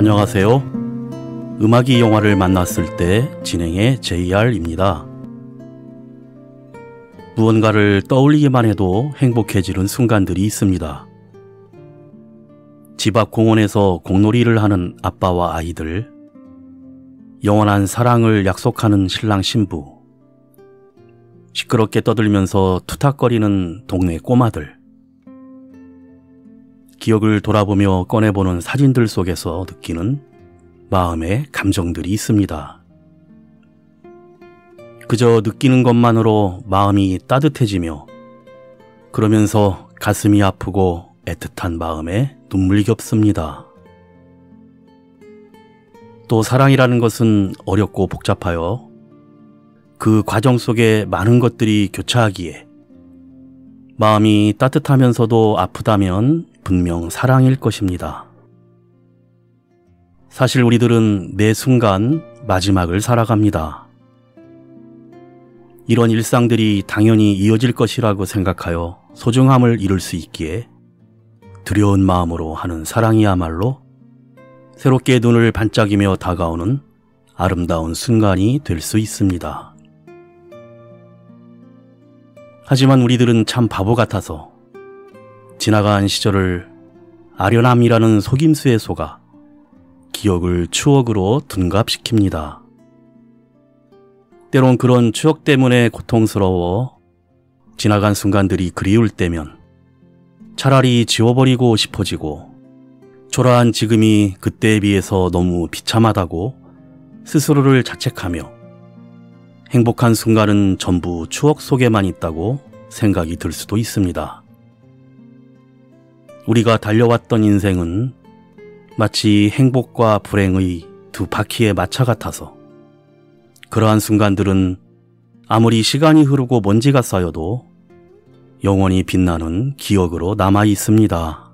안녕하세요. 음악이 영화를 만났을 때 진행의 JR입니다. 무언가를 떠올리기만 해도 행복해지는 순간들이 있습니다. 집 앞 공원에서 공놀이를 하는 아빠와 아이들, 영원한 사랑을 약속하는 신랑 신부, 시끄럽게 떠들면서 투탁거리는 동네 꼬마들, 기억을 돌아보며 꺼내보는 사진들 속에서 느끼는 마음의 감정들이 있습니다. 그저 느끼는 것만으로 마음이 따뜻해지며 그러면서 가슴이 아프고 애틋한 마음에 눈물이 겹습니다. 또 사랑이라는 것은 어렵고 복잡하여 그 과정 속에 많은 것들이 교차하기에 마음이 따뜻하면서도 아프다면 분명 사랑일 것입니다. 사실 우리들은 매 순간 마지막을 살아갑니다. 이런 일상들이 당연히 이어질 것이라고 생각하여 소중함을 잃을 수 있기에 두려운 마음으로 하는 사랑이야말로 새롭게 눈을 반짝이며 다가오는 아름다운 순간이 될 수 있습니다. 하지만 우리들은 참 바보 같아서 지나간 시절을 아련함이라는 속임수에 속아 기억을 추억으로 둔갑시킵니다. 때론 그런 추억 때문에 고통스러워 지나간 순간들이 그리울 때면 차라리 지워버리고 싶어지고 초라한 지금이 그때에 비해서 너무 비참하다고 스스로를 자책하며 행복한 순간은 전부 추억 속에만 있다고 생각이 들 수도 있습니다. 우리가 달려왔던 인생은 마치 행복과 불행의 두 바퀴의 마차 같아서 그러한 순간들은 아무리 시간이 흐르고 먼지가 쌓여도 영원히 빛나는 기억으로 남아 있습니다.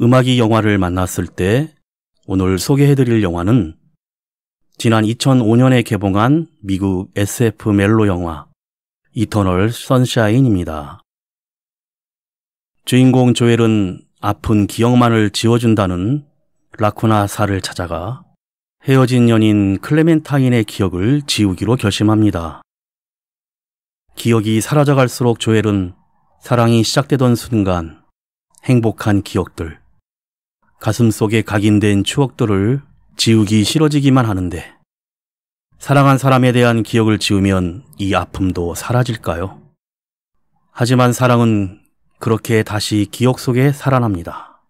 음악이 영화를 만났을 때 오늘 소개해드릴 영화는 지난 2005년에 개봉한 미국 SF 멜로 영화 이터널 선샤인입니다. 주인공 조엘은 아픈 기억만을 지워준다는 라쿠나사를 찾아가 헤어진 연인 클레멘타인의 기억을 지우기로 결심합니다. 기억이 사라져갈수록 조엘은 사랑이 시작되던 순간 행복한 기억들, 가슴속에 각인된 추억들을 지우기 싫어지기만 하는데 사랑한 사람에 대한 기억을 지우면 이 아픔도 사라질까요? 하지만 사랑은 그렇게 다시 기억 속에 살아납니다.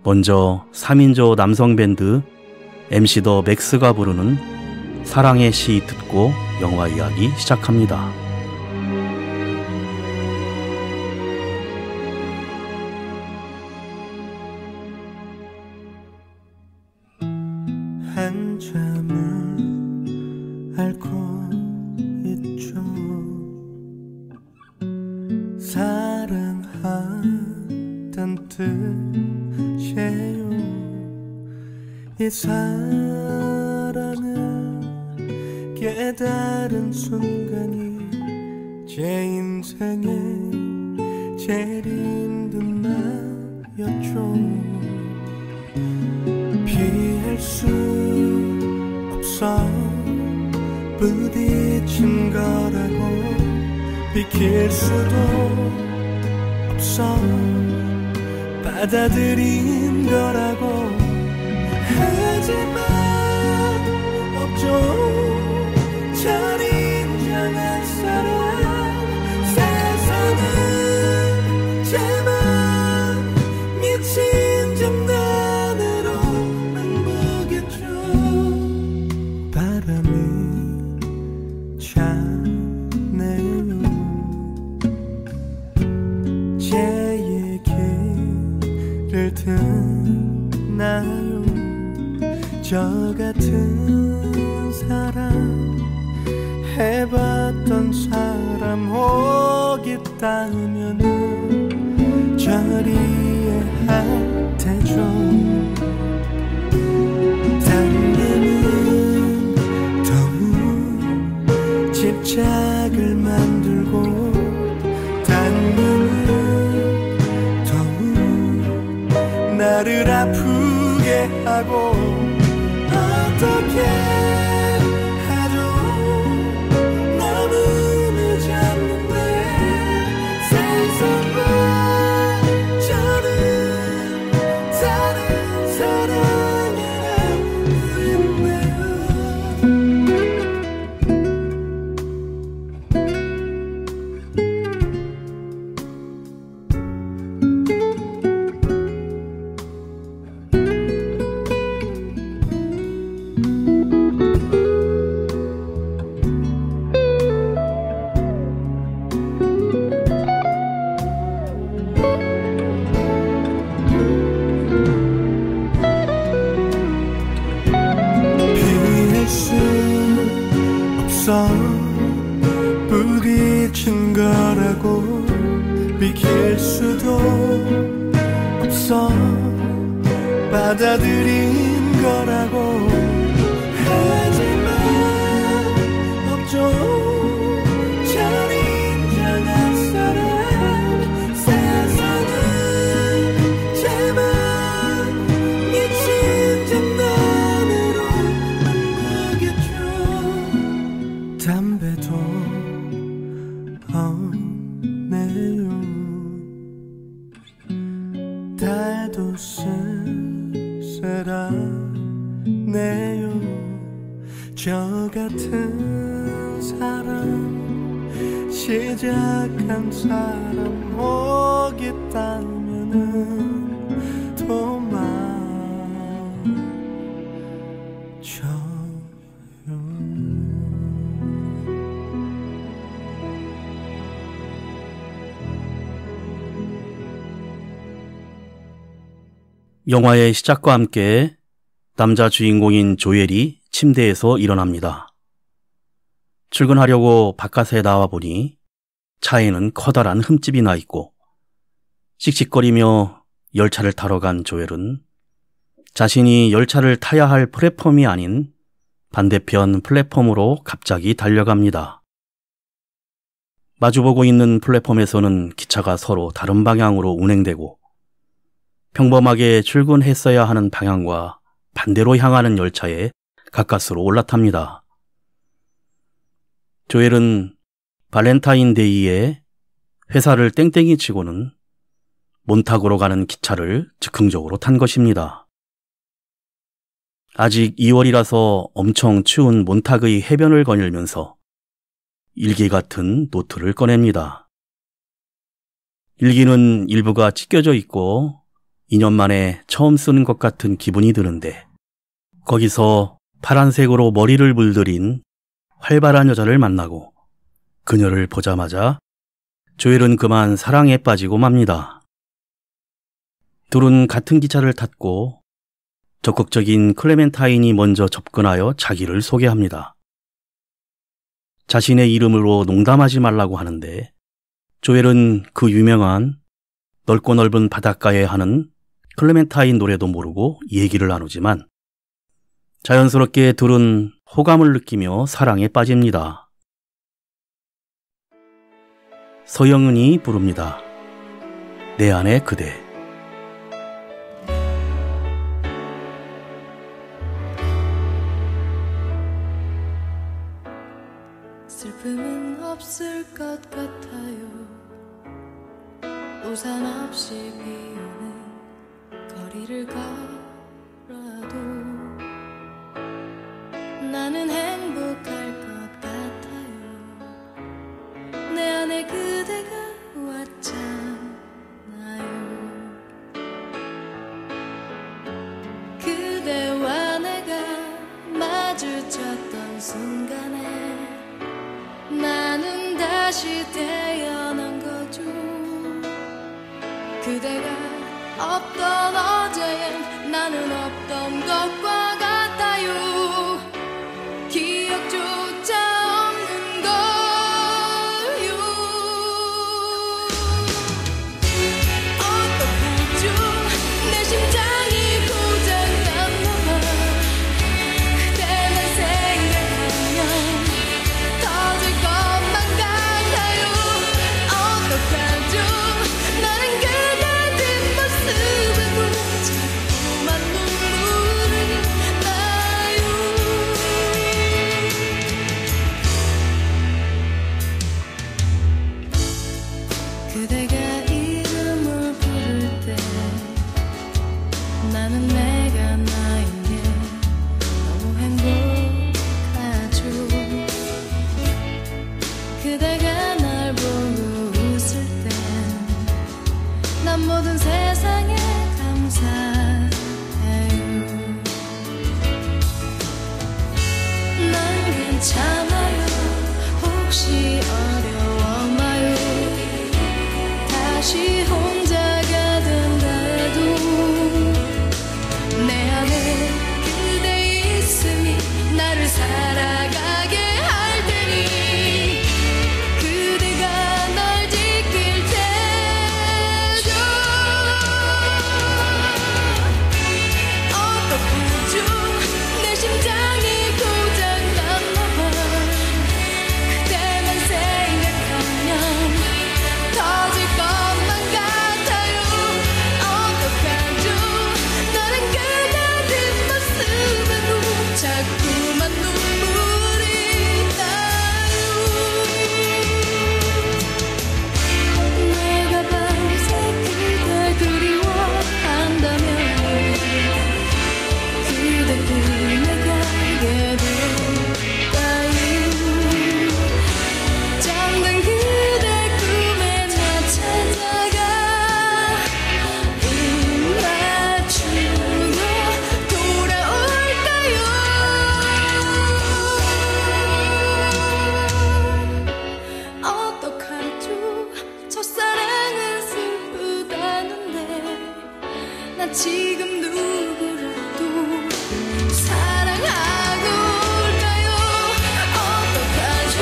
먼저 3인조 남성 밴드 MC 더 맥스가 부르는 사랑의 시 듣고 영화 이야기 시작합니다. 한참을 앓고 있죠. 사랑하던 뜻이에요. 이 사랑을 깨달은 순간이 제 인생의 제일 힘든 날이었죠. 피할 수 없어 부딪힌 거라고 비킬 수도 없어 받아들인 거라고 하지만 없죠. 잘 인정한 사람 세상은 제만 미친 장난으로만 보겠죠. 바람이 차네요. 제 얘기를 듣나요? 저 같은 사람 해봤던 사람 혹 있다면은 저리에 할 테죠. 당신은 더욱 집착을 만들고 당신은 더욱 나를 아프게 하고 어떻게 해도 너무 늦었는데 세상과 저는 다른 사랑을 하고 있네요. 피할 수 없어 부딪힌 거라고 비킬 수도 없어 받아들인 거라고 하지만 없죠 절 인정한 사람 세상은 제발 미친 장난으로 만나겠죠. 담배도 없네요. 달도 쓸쓸하네요. 저 같은 사람 시작한 사람 오겠다면은 도망쳐요. 영화의 시작과 함께 남자 주인공인 조엘이 침대에서 일어납니다. 출근하려고 바깥에 나와 보니 차에는 커다란 흠집이 나 있고 씩씩거리며 열차를 타러 간 조엘은 자신이 열차를 타야 할 플랫폼이 아닌 반대편 플랫폼으로 갑자기 달려갑니다. 마주보고 있는 플랫폼에서는 기차가 서로 다른 방향으로 운행되고 평범하게 출근했어야 하는 방향과 반대로 향하는 열차에 가까스로 올라탑니다. 조엘은 발렌타인데이에 회사를 땡땡이 치고는 몬타그로 가는 기차를 즉흥적으로 탄 것입니다. 아직 2월이라서 엄청 추운 몬타그의 해변을 거닐면서 일기 같은 노트를 꺼냅니다. 일기는 일부가 찢겨져 있고 2년 만에 처음 쓰는 것 같은 기분이 드는데 거기서 파란색으로 머리를 물들인 활발한 여자를 만나고 그녀를 보자마자 조엘은 그만 사랑에 빠지고 맙니다. 둘은 같은 기차를 탔고 적극적인 클레멘타인이 먼저 접근하여 자기를 소개합니다. 자신의 이름으로 농담하지 말라고 하는데 조엘은 그 유명한 넓고 넓은 바닷가에 하는 클레멘타인 노래도 모르고 얘기를 나누지만 자연스럽게 둘은 호감을 느끼며 사랑에 빠집니다. 서영은이 부릅니다. 내 안에 그대. 슬픔은 없을 것 같아요. 우산 없이 비오는 거리를 걸어도 나는 행복할 것 같아요. 내 안에 그대가 왔잖아요. 그대와 내가 마주쳤던 순간에 나는 다시 태어난 거죠. 그대가 없던 어제엔 나는 없던 것과 같아요. 기억조차 없는 거요. 어떡하죠? 내 심장이 고장났나 봐. 그대만 생각하면 터질 것만 같아요. 어떡하죠? 나는 그대 뒷모습을 보자 그대가 날 보고 웃을 때 난 모든 세상에 감사해요. 난 괜찮아요. 혹시 어려웠나요? 다시 혼자가 된다해도 내 안에 그대 있음이 나를 살아가게 할 테니 그대가 날 지킬 테죠. 어떡하죠? 내 심장이 고장났나봐. 그대만 생각하면 터질 것만 같아요. 어떡하죠? 나는 그대 뒷모습에도 자꾸만 눈물이 나요. 내가 밤새 그댈 그리워한다면 그대 꿈에 가게 될까요? 잠든 그대 꿈에 나 찾아가 입맞추고 돌아올까요? 어떡하죠? 첫사랑은 슬프다는데 나 지금 누구라도 사랑하고 올까요? 어떡하죠?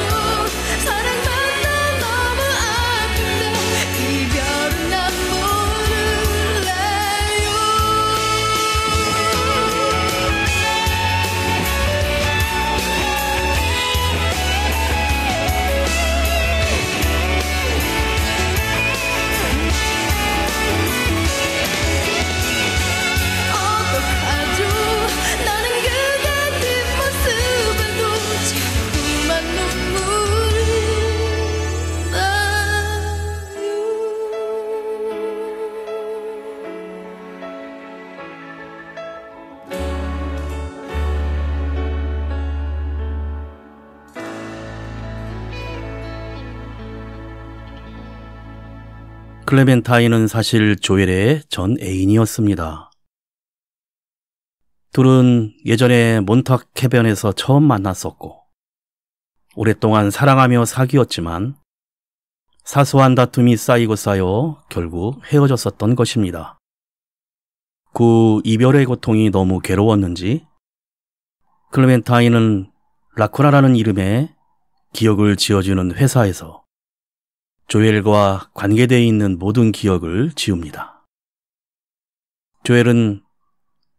사랑만 난 너무 아픈데 이별은 난 모를래요. 어떡하죠? 나는 그대 뒷모습에도 자꾸만 눈물이 나요. 클레멘타인은 사실 조엘의 전 애인이었습니다. 둘은 예전에 몬탁 해변에서 처음 만났었고 오랫동안 사랑하며 사귀었지만 사소한 다툼이 쌓이고 쌓여 결국 헤어졌었던 것입니다. 그 이별의 고통이 너무 괴로웠는지 클레멘타인은 라쿠나라는 이름의 기억을 지어주는 회사에서 조엘과 관계되어 있는 모든 기억을 지웁니다. 조엘은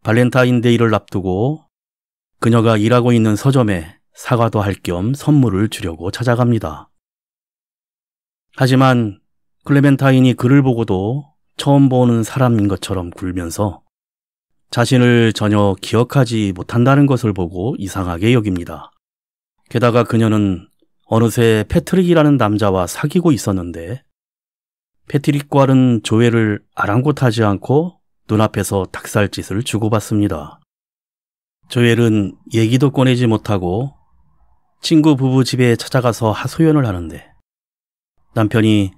발렌타인데이를 앞두고 그녀가 일하고 있는 서점에 사과도 할 겸 선물을 주려고 찾아갑니다. 하지만 클레멘타인이 그를 보고도 처음 보는 사람인 것처럼 굴면서 자신을 전혀 기억하지 못한다는 것을 보고 이상하게 여깁니다. 게다가 그녀는 어느새 패트릭이라는 남자와 사귀고 있었는데 패트릭과는 조엘을 아랑곳하지 않고 눈앞에서 닭살짓을 주고받습니다. 조엘은 얘기도 꺼내지 못하고 친구 부부 집에 찾아가서 하소연을 하는데 남편이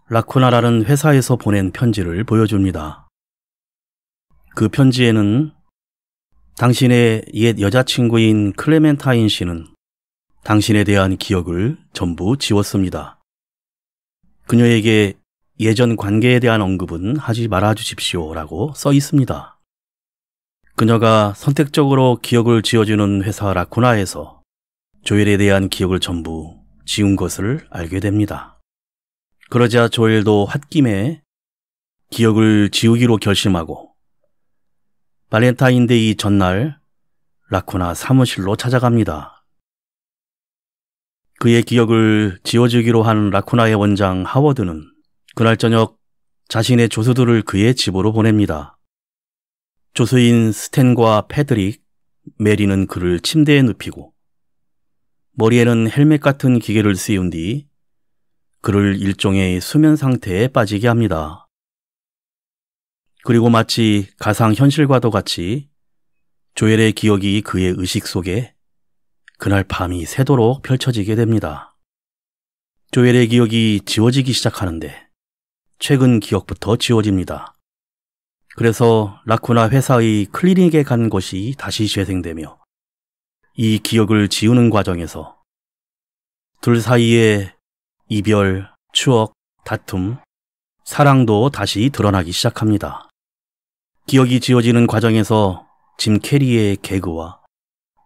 라쿠나라는 회사에서 보낸 편지를 보여줍니다. 그 편지에는 당신의 옛 여자친구인 클레멘타인 씨는 당신에 대한 기억을 전부 지웠습니다. 그녀에게 예전 관계에 대한 언급은 하지 말아주십시오 라고 써 있습니다. 그녀가 선택적으로 기억을 지워주는 회사 라쿠나에서 조엘에 대한 기억을 전부 지운 것을 알게 됩니다. 그러자 조엘도 홧김에 기억을 지우기로 결심하고 발렌타인데이 전날 라쿠나 사무실로 찾아갑니다. 그의 기억을 지워주기로 한 라쿠나의 원장 하워드는 그날 저녁 자신의 조수들을 그의 집으로 보냅니다. 조수인 스탠과 패드릭, 메리는 그를 침대에 눕히고 머리에는 헬멧 같은 기계를 씌운 뒤 그를 일종의 수면 상태에 빠지게 합니다. 그리고 마치 가상현실과도 같이 조엘의 기억이 그의 의식 속에 그날 밤이 새도록 펼쳐지게 됩니다. 조엘의 기억이 지워지기 시작하는데 최근 기억부터 지워집니다. 그래서 라쿠나 회사의 클리닉에 간 것이 다시 재생되며 이 기억을 지우는 과정에서 둘 사이에 이별, 추억, 다툼, 사랑도 다시 드러나기 시작합니다. 기억이 지워지는 과정에서 짐 캐리의 개그와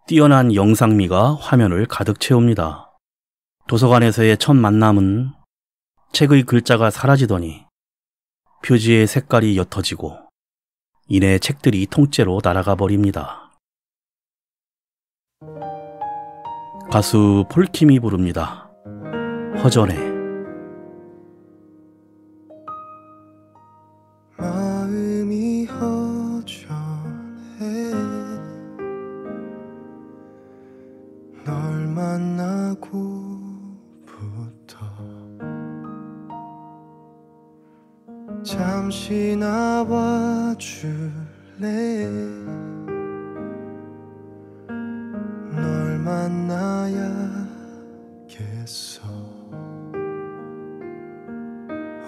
뛰어난 영상미가 화면을 가득 채웁니다. 도서관에서의 첫 만남은 책의 글자가 사라지더니 표지의 색깔이 옅어지고 이내 책들이 통째로 날아가 버립니다. 가수 폴킴이 부릅니다. 허전해. 마음이 허전해 널 만나고부터 잠시 나와줄래 널 만나야겠어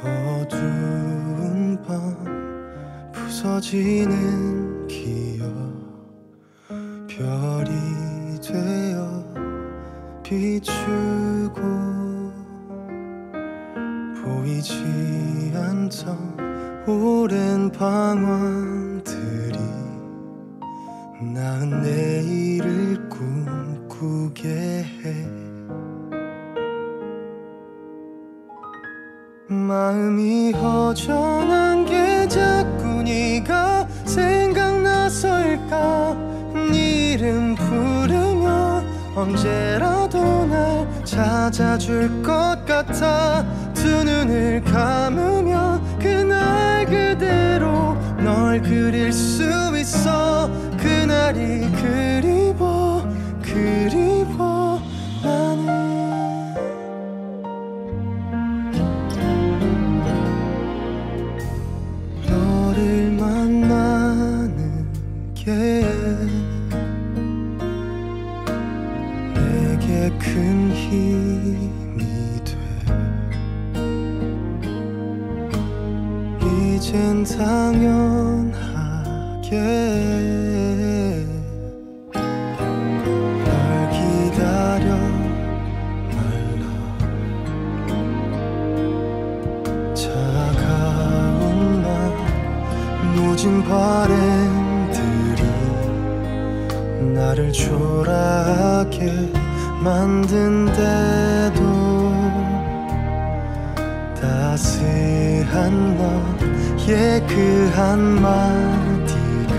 어두운 밤 부서지는 기억 별이 되어 비추고 보이지 않던 오랜 방황들이 나은 내일을 꿈꾸게 해 마음이 허전한 게 자꾸 네가 생각나서일까 네 이름 부르며 언제라도 날 찾아줄 것 같아 두 눈을 감으며 그날 그대로 널 그릴 수 있어 그날이 그리워 나는 너를 만나는 게 내게 큰 힘이 돼 이젠 당연하게 널 기다려 말라 차가운 날 무진 바램들이 나를 초라하게 만든데도 따스한 너의 그 한마디가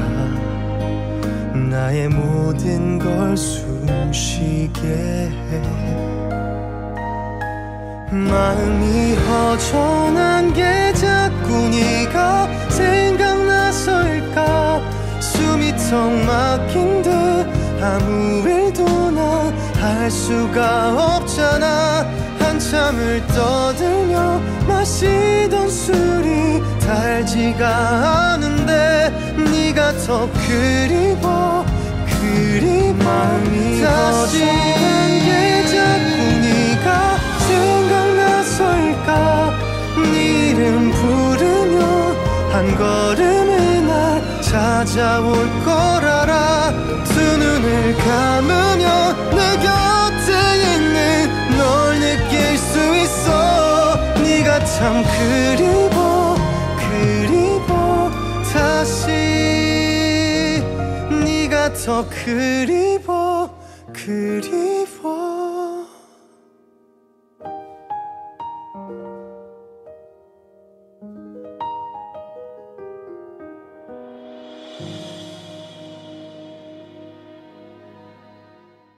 나의 모든 걸 숨쉬게 해 마음이 허전한 게 자꾸 네가 생각나서일까 숨이 턱 막힌 듯 아무 일도 난 할 수가 없잖아 한참을 떠들며 마시던 술이 달지가 않은데 네가 더 그리워 마음이 허전한 게 자꾸 네가 생각나서일까 네 이름 부르며 한 걸음에 날 찾아올 걸 알아 두 눈을 감으며 내 곁에 있는 널 느낄 수 있어 네가 참 그리워 다시 네가 더 그리워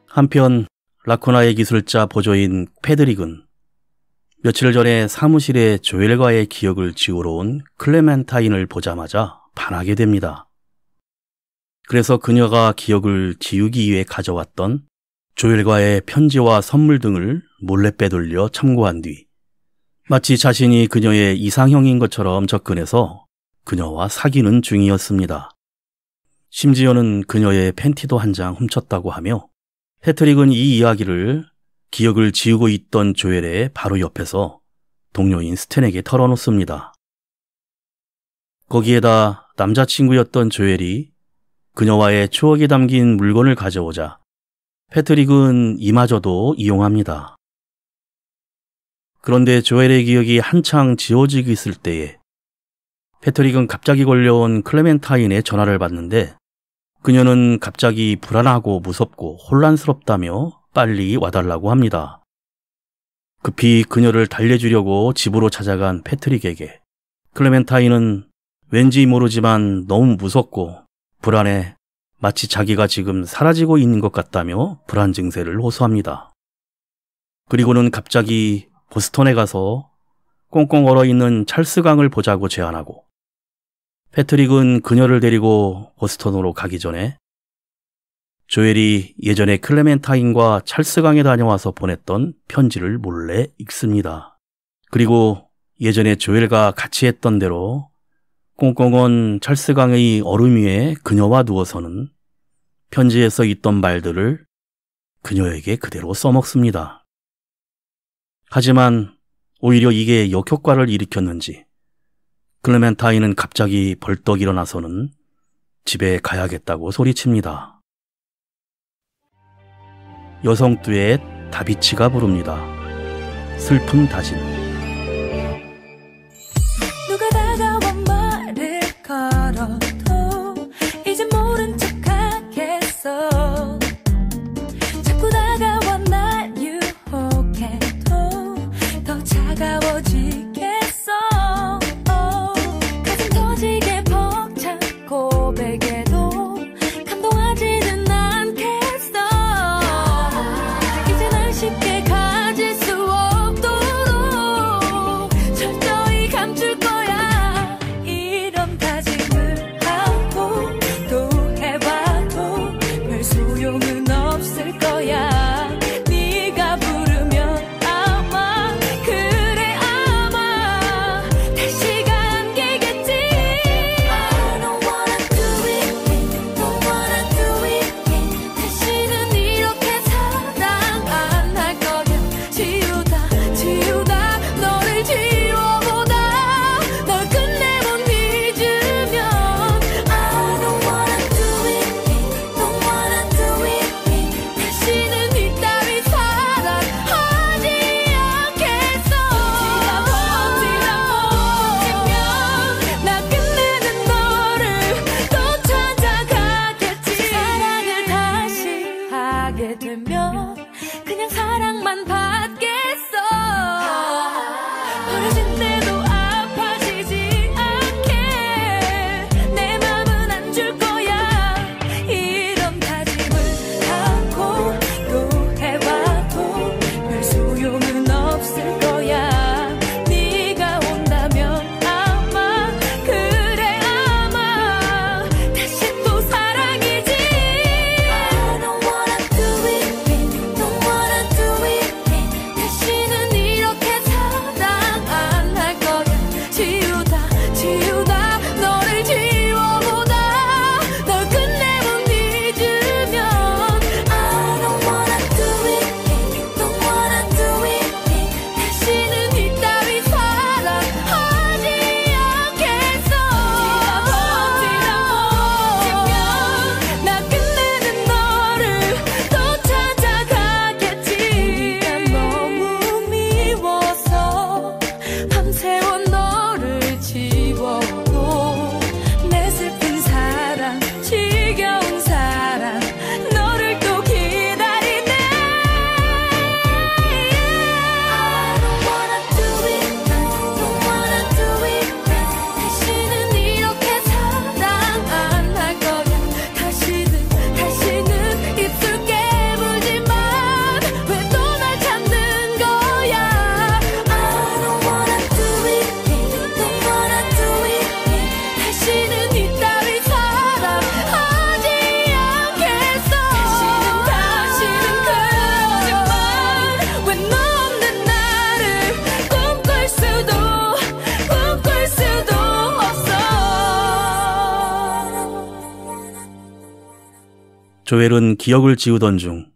한편 라쿠나의 기술자 보조인 패드릭은 며칠 전에 사무실에 조엘과의 기억을 지우러 온 클레멘타인을 보자마자 반하게 됩니다. 그래서 그녀가 기억을 지우기 위해 가져왔던 조엘과의 편지와 선물 등을 몰래 빼돌려 참고한 뒤 마치 자신이 그녀의 이상형인 것처럼 접근해서 그녀와 사귀는 중이었습니다. 심지어는 그녀의 팬티도 한 장 훔쳤다고 하며 패트릭은 이 이야기를 기억을 지우고 있던 조엘의 바로 옆에서 동료인 스탠에게 털어놓습니다. 거기에다 남자친구였던 조엘이 그녀와의 추억이 담긴 물건을 가져오자 패트릭은 이마저도 이용합니다. 그런데 조엘의 기억이 한창 지워지고 있을 때에 패트릭은 갑자기 걸려온 클레멘타인의 전화를 받는데 그녀는 갑자기 불안하고 무섭고 혼란스럽다며 빨리 와달라고 합니다. 급히 그녀를 달래주려고 집으로 찾아간 패트릭에게 클레멘타인은 왠지 모르지만 너무 무섭고 불안해 마치 자기가 지금 사라지고 있는 것 같다며 불안 증세를 호소합니다. 그리고는 갑자기 보스턴에 가서 꽁꽁 얼어있는 찰스강을 보자고 제안하고 패트릭은 그녀를 데리고 보스턴으로 가기 전에 조엘이 예전에 클레멘타인과 찰스강에 다녀와서 보냈던 편지를 몰래 읽습니다. 그리고 예전에 조엘과 같이 했던 대로 꽁꽁 언 찰스강의 얼음 위에 그녀와 누워서는 편지에 써 있던 말들을 그녀에게 그대로 써먹습니다. 하지만 오히려 이게 역효과를 일으켰는지 클레멘타인은 갑자기 벌떡 일어나서는 집에 가야겠다고 소리칩니다. 여성 듀엣 다비치가 부릅니다. 슬픈 다짐. 누가 다가와 말을 걸어도 이제 모른 척하겠어. 자꾸 다가와 날 유혹해도 더 차가워지겠어. 가슴 터지게 벅찬 고백에도 감동하지는 않겠어. 이제 날 쉽게 가질 수 없도록 철저히 감출 거야. 이런 다짐을 하고 또 해봐도 별 소용은 없을 거야. 네가 부르면 아마 그래 아마 다시가 안기겠지. I don't wanna do it, don't wanna do it. 다시는 이렇게 사랑 안 할 거야. 지우다 지우다 너를 지워보다 널 끝내 못 잊으면 I don't wanna do it, don't wanna do it. 다시는 이따위 사랑하지 않겠어. 지가 버티면 나 끝내는 너를 또 찾아가겠지. 사랑을 다시 하게 되면 그냥 사랑만 받겠어. 버려진 때도 아파지지 않게 내 맘은 안 줄 거야. 이런 다짐을 하고 또 해봐도 별 소용은 없을 거야. 네가 온다면 아마 그래 아마 다시 또 사랑이지. I don't wanna do it, don't wanna do it. 다시는 이렇게 사랑 안 할 거야. 지우다 지우다 너를 지워보다 널 끝내 못 잊으면 I don't wanna do it, don't wanna do it. 다시는 이따위 사랑하지 않겠어. 지가 버티면 나 끝내는 너를 또 찾아가겠지. 네가 너무 미워서 밤새워 너를 지워도 내 슬픈 사랑 지겨운 사랑 너를 또 기다리네. I don't wanna do it, don't wanna do it. 다시는 이렇게 사랑 안 할 거야. 다시는 입술 깨물지만 왜 또 날 찾는 거야. I don't wanna do it, don't wanna do it. 다시는 이따위 사랑하지 않겠어. 다시는 그렇지만 왜 너 없는 나를 꿈꿀 수도 없어. 조엘은 기억을 지우던 중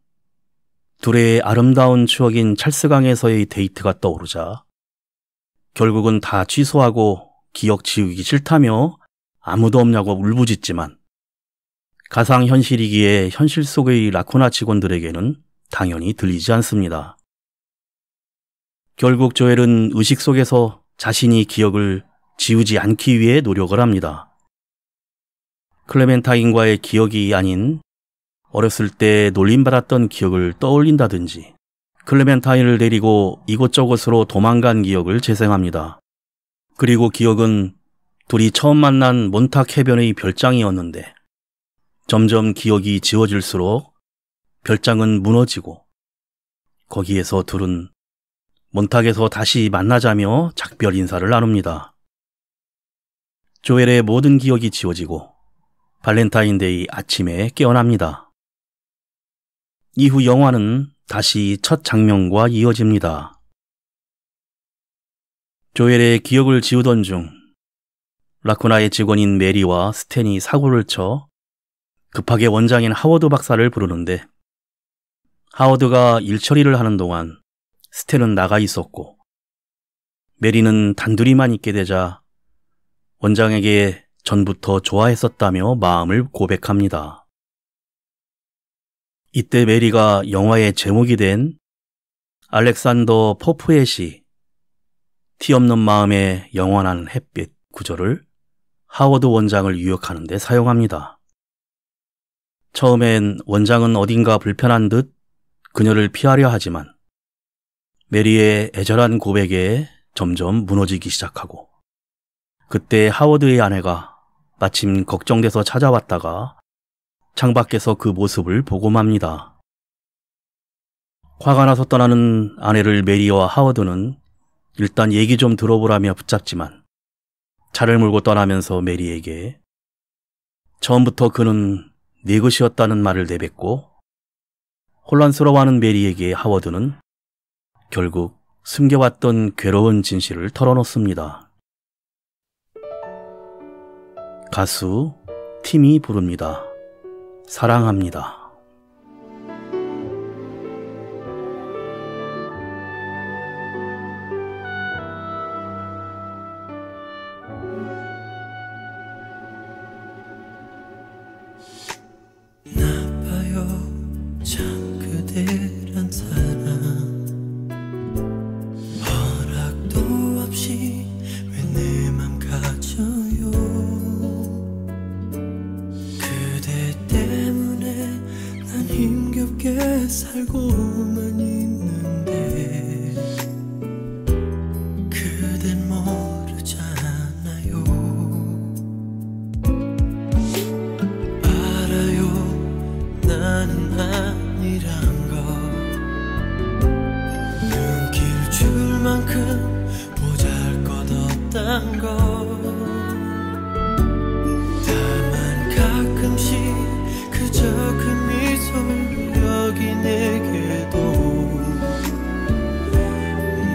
둘의 아름다운 추억인 찰스강에서의 데이트가 떠오르자 결국은 다 취소하고 기억 지우기 싫다며 아무도 없냐고 울부짖지만 가상현실이기에 현실 속의 라쿠나 직원들에게는 당연히 들리지 않습니다. 결국 조엘은 의식 속에서 자신이 기억을 지우지 않기 위해 노력을 합니다. 클레멘타인과의 기억이 아닌 어렸을 때 놀림받았던 기억을 떠올린다든지 클레멘타인을 데리고 이곳저곳으로 도망간 기억을 재생합니다. 그리고 기억은 둘이 처음 만난 몬탁 해변의 별장이었는데 점점 기억이 지워질수록 별장은 무너지고 거기에서 둘은 몬탁에서 다시 만나자며 작별 인사를 나눕니다. 조엘의 모든 기억이 지워지고 발렌타인데이 아침에 깨어납니다. 이후 영화는 다시 첫 장면과 이어집니다. 조엘의 기억을 지우던 중 라쿠나의 직원인 메리와 스탠이 사고를 쳐 급하게 원장인 하워드 박사를 부르는데 하워드가 일 처리를 하는 동안 스탠은 나가 있었고 메리는 단둘이만 있게 되자 원장에게 전부터 좋아했었다며 마음을 고백합니다. 이때 메리가 영화의 제목이 된 알렉산더 포프의 시 티 없는 마음의 영원한 햇빛 구절을 하워드 원장을 유혹하는 데 사용합니다. 처음엔 원장은 어딘가 불편한 듯 그녀를 피하려 하지만 메리의 애절한 고백에 점점 무너지기 시작하고 그때 하워드의 아내가 마침 걱정돼서 찾아왔다가 창밖에서 그 모습을 보고 맙니다. 화가 나서 떠나는 아내를 메리와 하워드는 일단 얘기 좀 들어보라며 붙잡지만 차를 몰고 떠나면서 메리에게 처음부터 그는 네 것이었다는 말을 내뱉고 혼란스러워하는 메리에게 하워드는 결국 숨겨왔던 괴로운 진실을 털어놓습니다. 가수 팀이 부릅니다. 사랑합니다. 나빠요 참 그대란 사람 허락도 없이 왜 내 맘 가져요 그대 때문에 난 힘겹게 살고만 있는데 그댄 모르잖아요 나는 아니란 걸 눈길 줄 만큼 보잘것없단 걸 다만 가끔씩 그저 그 미소 여기 내게도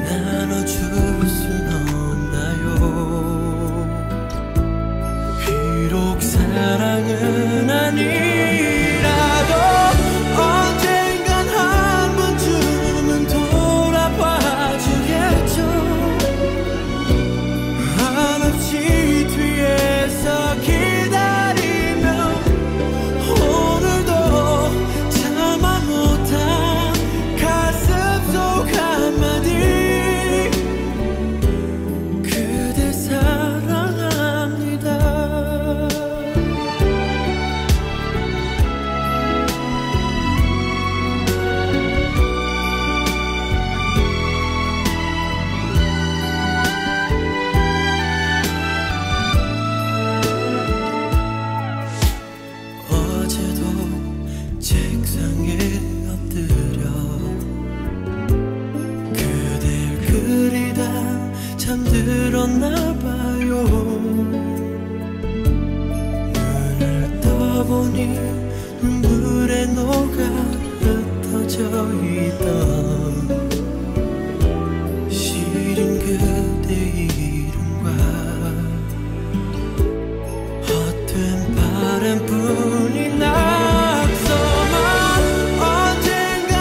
나눠줄 순 없나요 비록 사랑은 아니라도 언젠간 한 번쯤은 돌아봐 주겠죠 한없이 뒤에서 기다리며 오늘도 참아 못한 가슴 속 한마디 그대 사랑합니다 어제도 책상에 엎드려 그댈 그리다 잠들었나 봐요 눈을 떠보니 눈물에 녹아 흩어져 있던 시린 그대 이름과 헛된 바람뿐이 낙서만 언젠간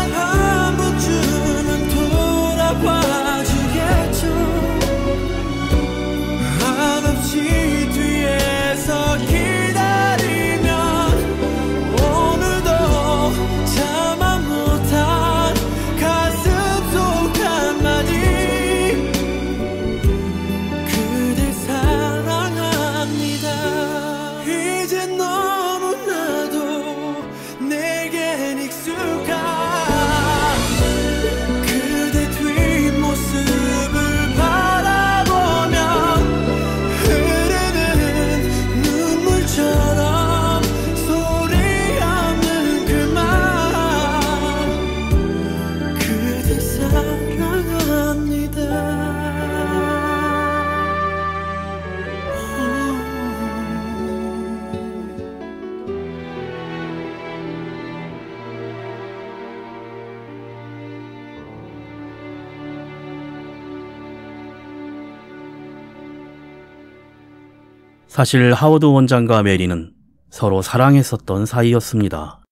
사실 하워드 원장과 메리는 서로 사랑했었던 사이였습니다.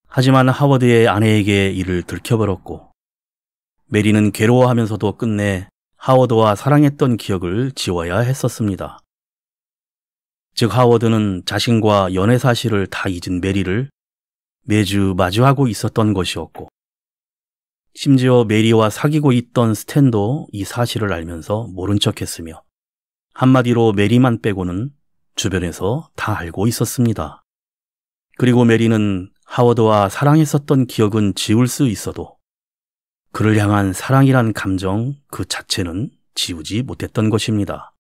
하지만 하워드의 아내에게 이를 들켜버렸고 메리는 괴로워하면서도 끝내 하워드와 사랑했던 기억을 지워야 했었습니다. 즉 하워드는 자신과 연애 사실을 다 잊은 메리를 매주 마주하고 있었던 것이었고 심지어 메리와 사귀고 있던 스탠도 이 사실을 알면서 모른 척했으며 한마디로 메리만 빼고는 주변에서 다 알고 있었습니다. 그리고 메리는 하워드와 사랑했었던 기억은 지울 수 있어도 그를 향한 사랑이란 감정 그 자체는 지우지 못했던 것입니다.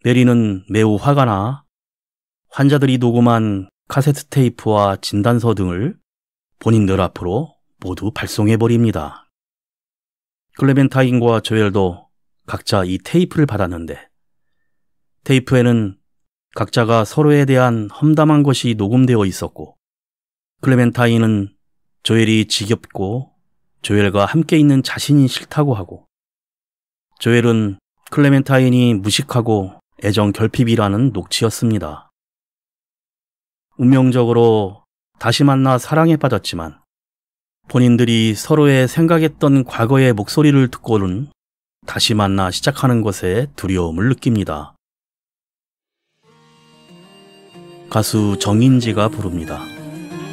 메리는 매우 화가 나 환자들이 녹음한 카세트 테이프와 진단서 등을 본인들 앞으로 모두 발송해버립니다. 클레멘타인과 조엘도 각자 이 테이프를 받았는데 테이프에는 각자가 서로에 대한 험담한 것이 녹음되어 있었고 클레멘타인은 조엘이 지겹고 조엘과 함께 있는 자신이 싫다고 하고 조엘은 클레멘타인이 무식하고 애정 결핍이라는 녹취였습니다. 운명적으로 다시 만나 사랑에 빠졌지만 본인들이 서로의 생각했던 과거의 목소리를 듣고는 다시 만나 시작하는 것에 두려움을 느낍니다. 가수 정인지가 부릅니다.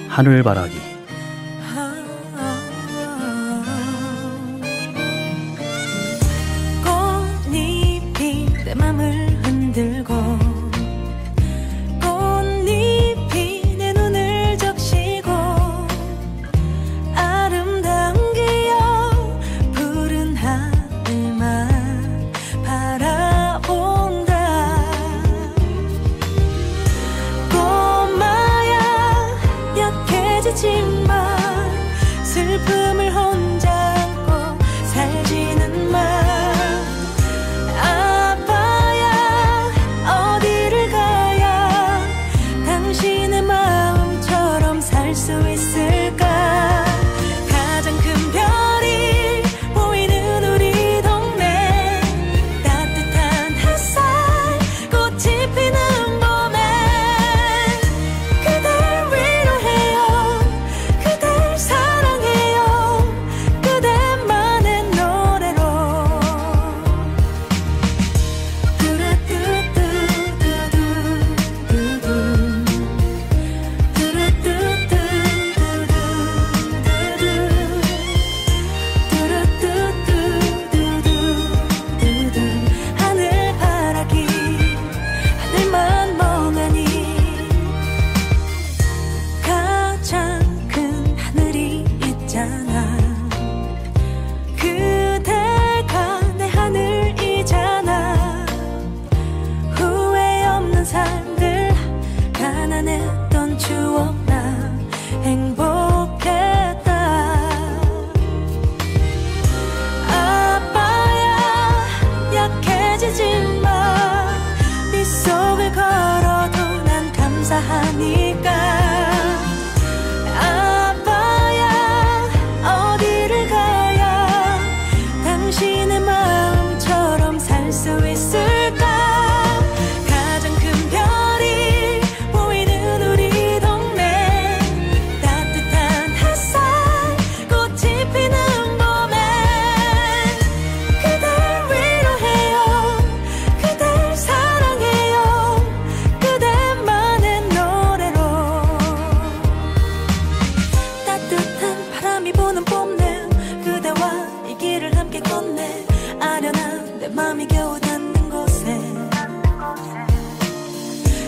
하늘바라기. 꽃잎이 내 맘을 흔들고 꽃잎이 내 눈을 적시고 아름다운 기억 푸른 하늘만 바라본다. 꼬마야 약해지지만 슬픔을 혼자 안고 살지는 마. 아빠야 어디를 가야 당신의 마음처럼 살 수 있을까. 가장 큰 별이 보이는 우리 동네 따뜻한 햇살 꽃이 피는 봄에 그댈 위로해요 그댈 사랑해요 그대만의 노래로. 하늘바라기 하늘만 멍하니 가장 큰 하늘이 있잖아. 그대가 내 하늘이잖아. 후회 없는 삶들 가난했던 추억 나 행복했다. 아빠야 약해지지마. 네 속을 걸어도 난 감사하니까. 아빠야 어디를 가야 당신의 마음처럼 살 수 있을까. 가장 큰 별이 보이는 우리 동네 따뜻한 햇살 꽃이 피는 봄에 그댈 위로해요 그댈 사랑해요 그대만의 노래로. 따뜻한 바람이 부는 봄내 그대와 이 길을 함께 걷네. 아련한 내 맘이 겨우 닿는 곳에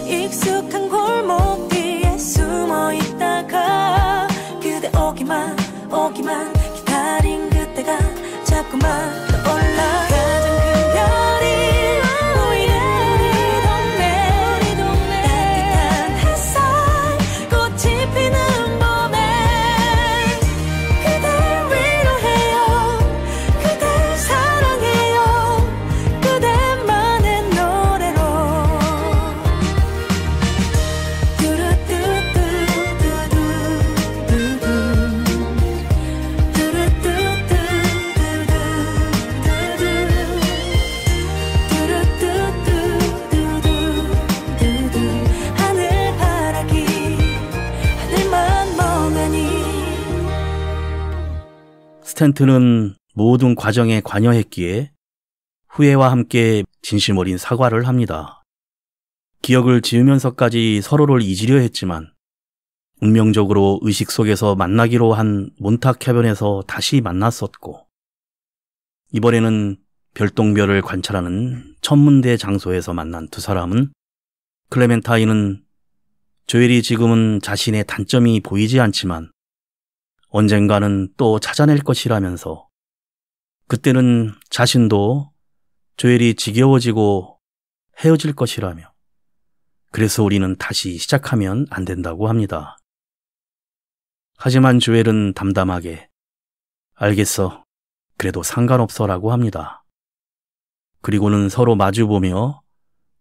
익숙한 골목 뒤에 숨어 있다가 그대 오기만 기다린 그때가 자꾸만 떠올라. 가장 큰 별이 보이는 우리 동네 따뜻한 햇살 꽃이 피는 봄에 그댈 위로해요 그댈 사랑해요 그대만의 노래로. 뚜루뚜뚜뚜뚜뚜 뚜루뚜뚜뚜뚜 스탠트는 모든 과정에 관여했기에 후회와 함께 진심 어린 사과를 합니다. 기억을 지으면서까지 서로를 잊으려 했지만 운명적으로 의식 속에서 만나기로 한 몬탁 해변에서 다시 만났었고, 이번에는 별똥별을 관찰하는 천문대 장소에서 만난 두 사람은, 클레멘타인은 조엘이 지금은 자신의 단점이 보이지 않지만 언젠가는 또 찾아낼 것이라면서, 그때는 자신도 조엘이 지겨워지고 헤어질 것이라며, 그래서 우리는 다시 시작하면 안 된다고 합니다. 하지만 조엘은 담담하게 알겠어, 그래도 상관없어라고 합니다. 그리고는 서로 마주보며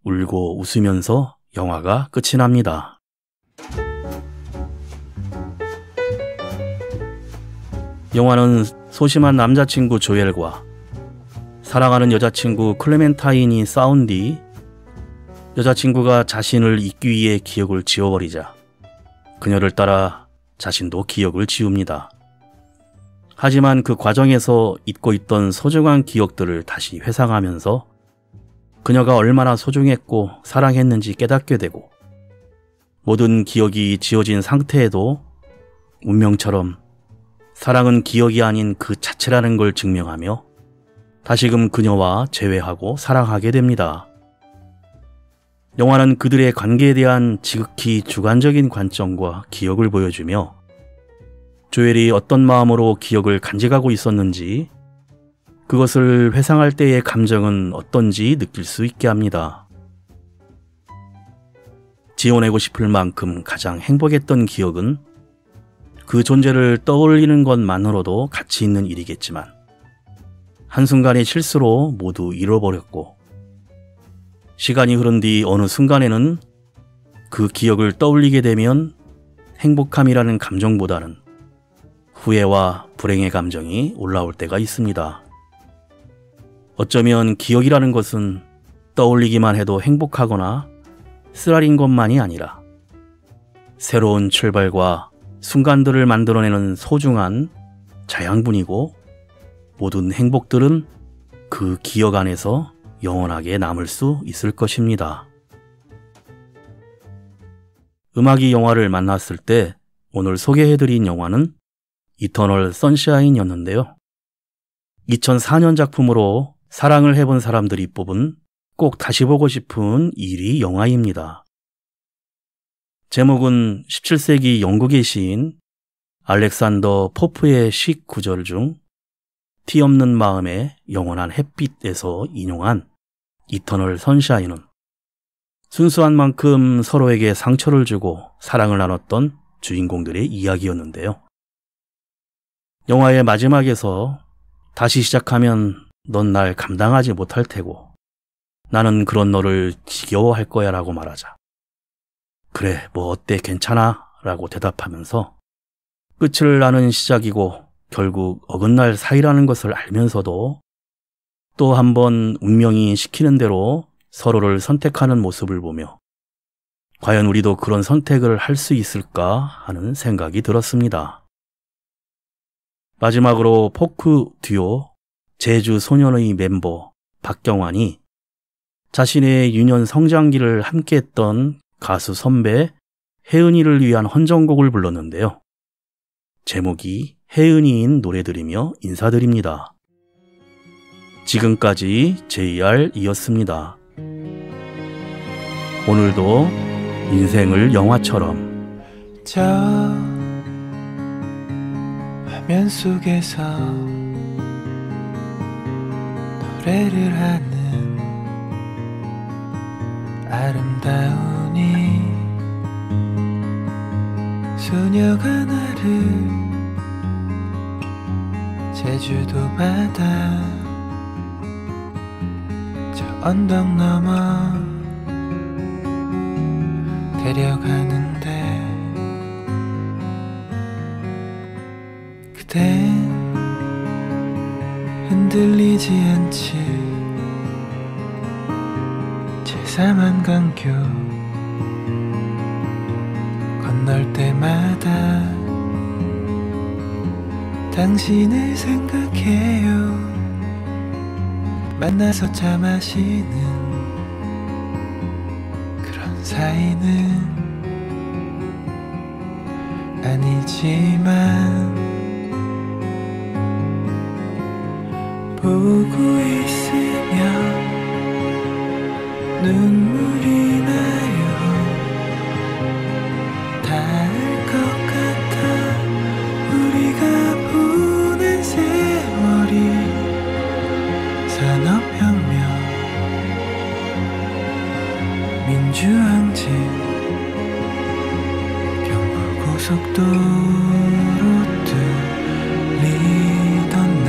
울고 웃으면서 영화가 끝이 납니다. 영화는 소심한 남자친구 조엘과 사랑하는 여자친구 클레멘타인이 싸운 뒤 여자친구가 자신을 잊기 위해 기억을 지워버리자 그녀를 따라 자신도 기억을 지웁니다. 하지만 그 과정에서 잊고 있던 소중한 기억들을 다시 회상하면서 그녀가 얼마나 소중했고 사랑했는지 깨닫게 되고, 모든 기억이 지워진 상태에도 운명처럼 사랑은 기억이 아닌 그 자체라는 걸 증명하며 다시금 그녀와 재회하고 사랑하게 됩니다. 영화는 그들의 관계에 대한 지극히 주관적인 관점과 기억을 보여주며 조엘이 어떤 마음으로 기억을 간직하고 있었는지, 그것을 회상할 때의 감정은 어떤지 느낄 수 있게 합니다. 지워내고 싶을 만큼 가장 행복했던 기억은 그 존재를 떠올리는 것만으로도 가치 있는 일이겠지만 한순간의 실수로 모두 잃어버렸고, 시간이 흐른 뒤 어느 순간에는 그 기억을 떠올리게 되면 행복함이라는 감정보다는 후회와 불행의 감정이 올라올 때가 있습니다. 어쩌면 기억이라는 것은 떠올리기만 해도 행복하거나 쓰라린 것만이 아니라 새로운 출발과 순간들을 만들어내는 소중한 자양분이고, 모든 행복들은 그 기억 안에서 영원하게 남을 수 있을 것입니다. 음악이 영화를 만났을 때 오늘 소개해드린 영화는 이터널 선샤인이었는데요. 2004년 작품으로 사랑을 해본 사람들이 뽑은 꼭 다시 보고 싶은 1위 영화입니다. 제목은 17세기 영국의 시인 알렉산더 포프의 시 구절 중 티 없는 마음의 영원한 햇빛에서 인용한 이터널 선샤인은 순수한 만큼 서로에게 상처를 주고 사랑을 나눴던 주인공들의 이야기였는데요. 영화의 마지막에서 다시 시작하면 넌 날 감당하지 못할 테고 나는 그런 너를 지겨워할 거야 라고 말하자 그래 뭐 어때 괜찮아 라고 대답하면서 끝을 나는 시작이고 결국 어긋날 사이라는 것을 알면서도 또 한 번 운명이 시키는 대로 서로를 선택하는 모습을 보며 과연 우리도 그런 선택을 할 수 있을까 하는 생각이 들었습니다. 마지막으로 포크 듀오 제주 소년의 멤버 박경환이 자신의 유년 성장기를 함께했던 가수 선배 혜은이를 위한 헌정곡을 불렀는데요. 제목이 혜은이인 노래 들으며 인사드립니다. 지금까지 JR이었습니다. 오늘도 인생을 영화처럼 저 화면 속에서 노래를 하는 아름다우니 소녀가 나를 제주도 바다 저 언덕 너머 데려가는데 그댄 흔들리지 않지 제3한 강교 건널 때마다 당신을 생각해요. 만나서 차 마시는 그런 사이는 아니지만 보고 있으면 눈물이 나요. 닿을 것 같아 우리가 보낸 세월이. 산업혁명 민주항쟁 경부고속도로 뚫리던 날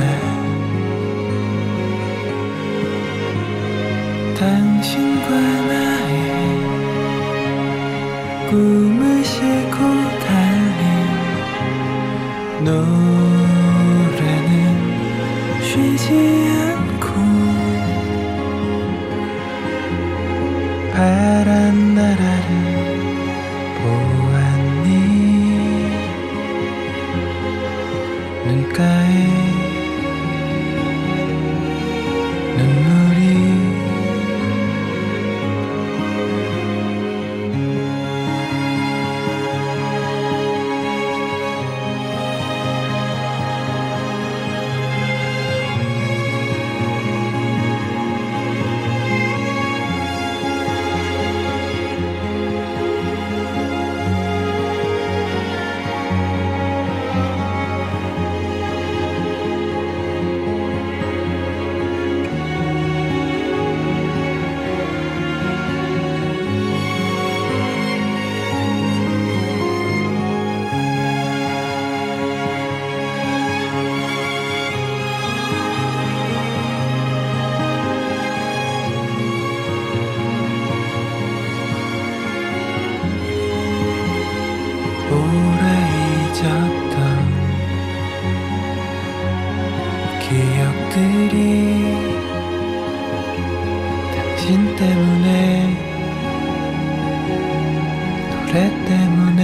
당신과 나의 꿈을 싣고 달린 노래는 쉬지 않고 파란 나라를 보았니. 눈가에 눈물이 오래 잊었던 기억들이 당신 때문에 노래 때문에